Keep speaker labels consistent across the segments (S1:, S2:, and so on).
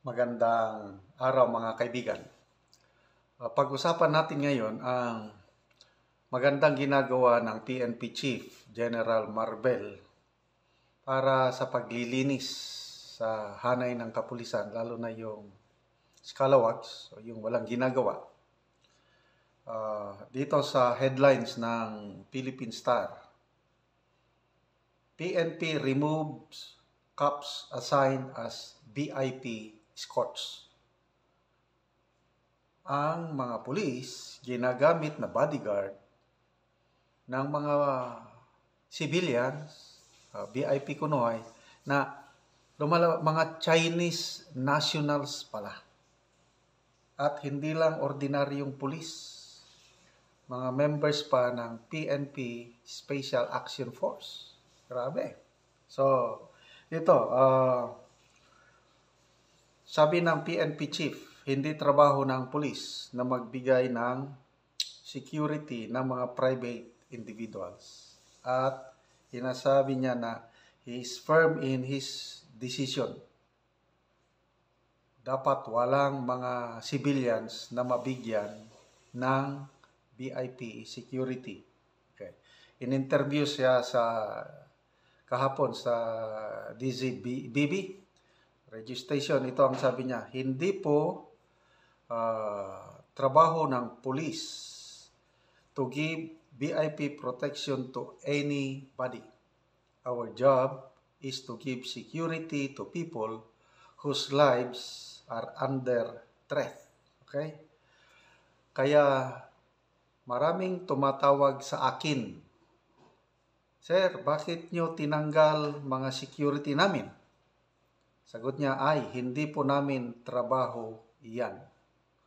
S1: Magandang araw mga kaibigan. Pag-usapan natin ngayon ang magandang ginagawa ng PNP Chief General Marbel para sa paglilinis sa hanay ng kapulisan, lalo na yung scalawags o yung walang ginagawa. Dito sa headlines ng Philippine Star, PNP removes cops assigned as VIP escorts. Ang mga pulis ginagamit na bodyguard ng mga civilians, VIP kunoy, na mga Chinese nationals pala. At hindi lang ordinaryong pulis, mga members pa ng PNP Special Action Force. Grabe. So, ito, sabi ng PNP chief, hindi trabaho ng pulis na magbigay ng security ng mga private individuals. At sinasabi niya na he is firm in his decision. Dapat walang mga civilians na mabigyan ng VIP security. Okay. In-interview siya kahapon sa DZBB registration. Ito ang sabi niya, hindi po trabaho ng police to give VIP protection to anybody. Our job is to give security to people whose lives are under threat. Okay? Kaya maraming tumatawag sa akin, Sir, bakit nyo tinanggal mga security namin? Sagot niya ay, hindi po namin trabaho iyan.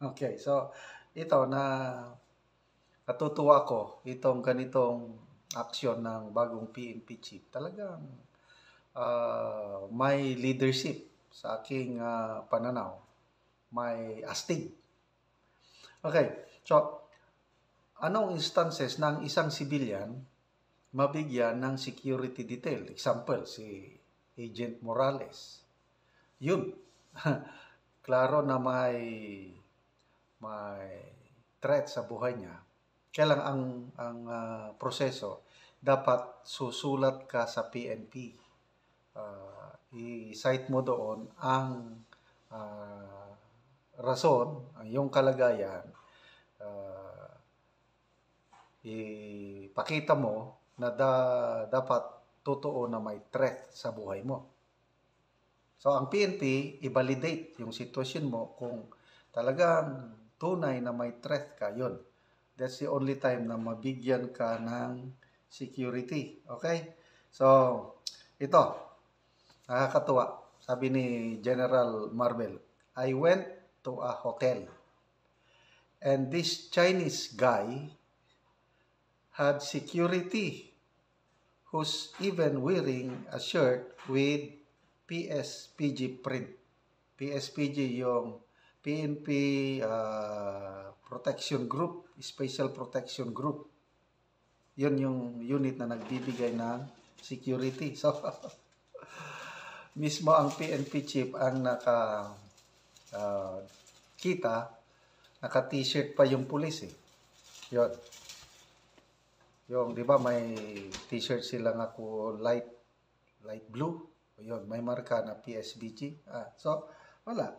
S1: Okay, so ito na natutuwa ko, itong ganitong aksyon ng bagong PNP chief. Talagang may leadership sa aking pananaw. May astig. Okay, so anong instances ng isang civilian mabigyan ng security detail? Example, si Agent Morales. Yun. Klaro na may threat sa buhay niya. Kaya lang ang proseso, dapat susulat ka sa PNP. I-cite mo doon ang rason, ang iyong kalagayan. Ipakita mo na dapat totoo na may threat sa buhay mo. So, ang PNP, i-validate yung sitwasyon mo kung talagang tunay na may threat ka, yun. That's the only time na mabigyan ka ng security. Okay? So, ito, nakakatuwa. Sabi ni General Marbel, I went to a hotel and this Chinese guy had security who's even wearing a shirt with PSPG print. PSPG yung PNP Protection Group, Special Protection Group. Yun yung unit na nagbibigay ng security. So, mismo ang PNP chief ang naka-t-shirt pa yung pulis eh. Yun. Yung, di ba, may t-shirt sila nga ko light blue. Yun, may marka na PSBG. So, wala.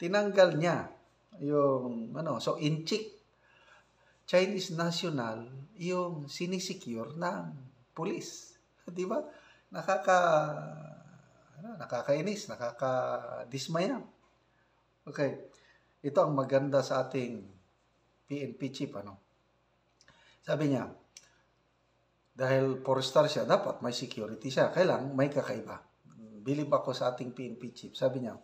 S1: Tinanggal niya yung, so inchik, Chinese national, yung sinisecure ng pulis. Di ba? Nakakainis, nakakadismaya. Okay. Ito ang maganda sa ating PNP chief, Sabi niya, dahil 4-star siya, dapat may security siya. Kailang may kakaiba. Bilib ako sa ating PNP chief. Sabi niya,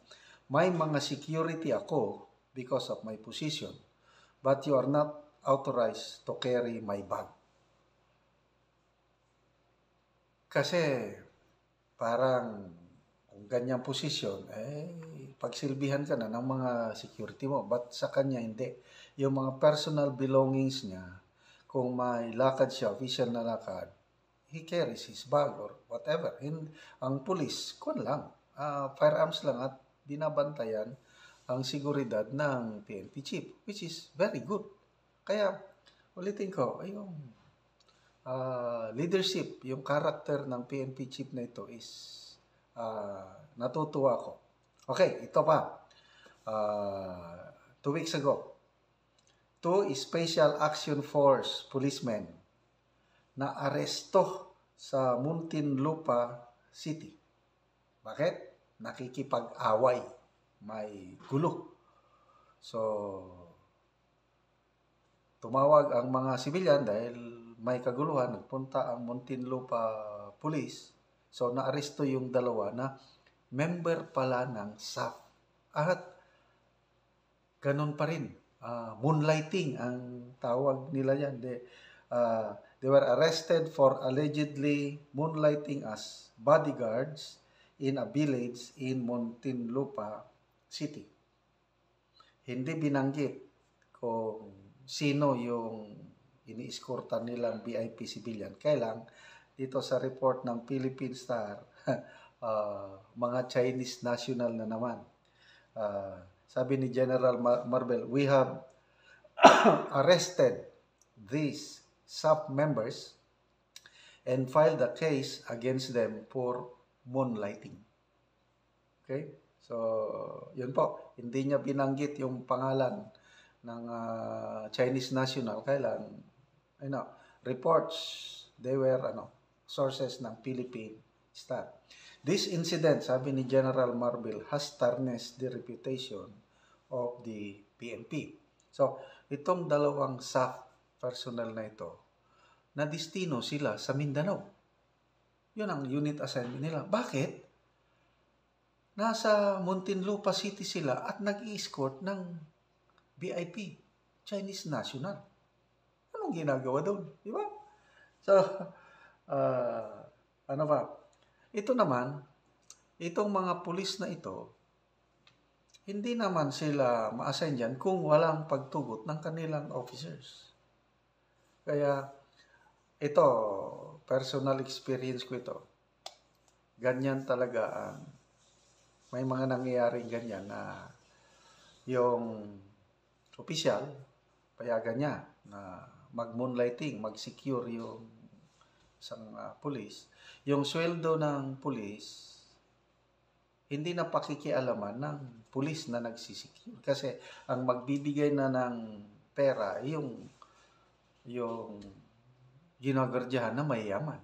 S1: may mga security ako because of my position, but you are not authorized to carry my bag. Kasi parang kung ganyang posisyon, pagsilbihan ka na ng mga security mo. But sa kanya, hindi. Yung mga personal belongings niya, kung may lakad siya, official na lakad, he carries his bag or whatever. Ang pulis, kun lang. firearms lang at binabantayan ang seguridad ng PNP chief, which is very good. Kaya, ulitin ko, yung leadership, yung character ng PNP chief na ito is natutuwa ko. Okay, ito pa. 2 weeks ago, 2 Special Action Force policemen na aresto sa Muntinlupa City. Bakit? Nakikipag-away. May gulo. So, tumawag ang mga sibilyan dahil may kaguluhan. Nagpunta ang Muntinlupa Police. So, naaresto yung dalawa na member pala ng SAF. At ganun pa rin. Moonlighting ang tawag nila yan. They were arrested for allegedly moonlighting as bodyguards in a village in Muntinlupa City. Hindi binanggit kung sino yung ini-escortan nilang VIP civilian. Kailang dito sa report ng Philippine Star, mga Chinese national na naman. Sabi ni General Marbel, we have arrested these SAF members and filed a case against them for moonlighting. Okay? So, yun po. Hindi niya binanggit yung pangalan ng Chinese national. Kailan, reports, they were, sources ng Philippine Star. This incident, sabi ni General Marbel, has tarnished the reputation of the PNP. So, itong dalawang SAF personnel na ito, na destino sila sa Mindanao. Yun ang unit assignment nila. Bakit? Nasa Muntinlupa City sila at nag-i-escort ng VIP, Chinese national. Anong ginagawa doon? Di ba? So, ano ba? Ito naman, itong mga pulis na ito, hindi naman sila ma-assign dyan kung walang pagtugot ng kanilang officers. Kaya, ito, personal experience ko ito. Ganyan talaga ang, may mga nangyayaring ganyan na yung opisyal, payagan niya na mag-moonlighting, mag-secure yung isang pulis. Yung sweldo ng pulis, hindi na pakikialaman ng pulis na nagsisecure. Kasi ang magbibigay na ng pera, yung ginagardyahan na mayayaman.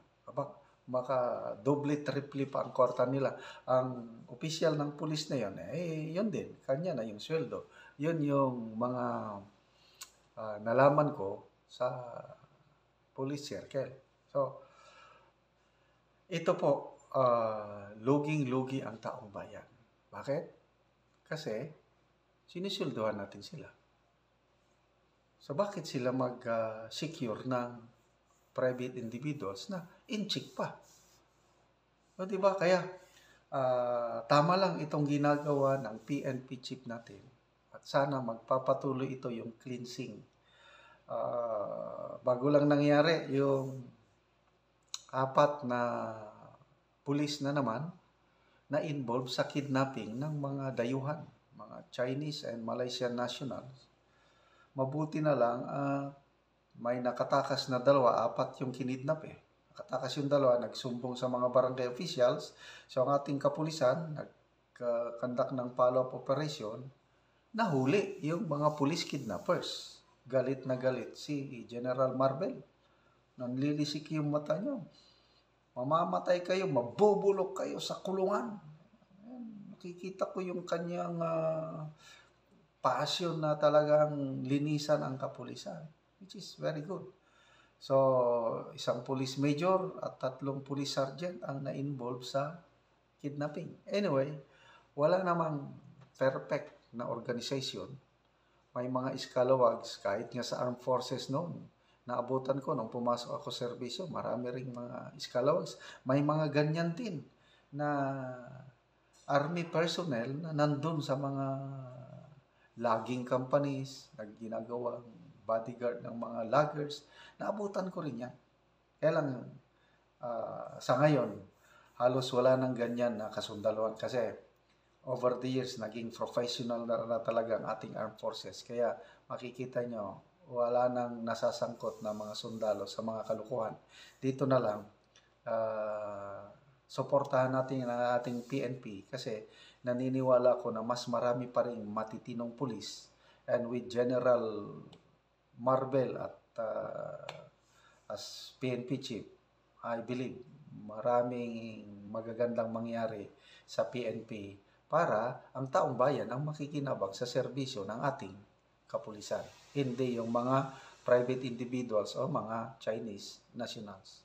S1: Baka doble, triple pa ang kwarta nila. Ang opisyal ng pulis na yun, yun din. Kanya na yung sweldo. Yun yung mga nalaman ko sa police circle. So, ito po, luging-lugi ang taong bayan. Bakit? Kasi, sinisweldohan natin sila. So, bakit sila mag-secure ng private individuals na in-check pa? So, diba? Kaya, tama lang itong ginagawa ng PNP chief natin. At sana magpapatuloy ito yung cleansing. Bago lang nangyari yung 4 na pulis na naman na involved sa kidnapping ng mga dayuhan, mga Chinese and Malaysian nationals. Mabuti na lang may nakatakas na 2, 4 yung kinidnap Nakatakas yung 2, nagsumbong sa mga barangay officials. So ang ating kapulisan, nagkandak ng follow-up operation, nahuli yung mga police kidnappers. Galit na galit si General Marbel. Nanlilisik yung mata nyo. Mamamatay kayo, mabubulok kayo sa kulungan. Nakikita ko yung kanyang passion na talagang linisan ang kapulisan, which is very good. So, isang police major at 3 police sergeant ang na-involve sa kidnapping. Anyway, wala namang perfect na organization. May mga scalawags, kahit nga sa armed forces noon. Naabutan ko nung pumasok ako sa serbisyo, marami ring mga scalawags. May mga ganyan din na army personnel na nandun sa mga logging companies, nagginagawang bodyguard ng mga loggers. Naabutan ko rin yan. Kaya lang, sa ngayon, halos wala nang ganyan na kasundaluhan kasi over the years, naging professional na talaga ang ating armed forces. Kaya makikita nyo, wala nang nasasangkot na mga sundalo sa mga kalukuhan. Dito na lang, suportahan natin ang ating PNP kasi naniniwala ko na mas marami pa rin matitinong pulis. And with General Marbel at as PNP chief, I believe maraming magagandang mangyari sa PNP para ang taong bayan ang makikinabang sa serbisyo ng ating kapulisan. Hindi yung mga private individuals o mga Chinese nationals.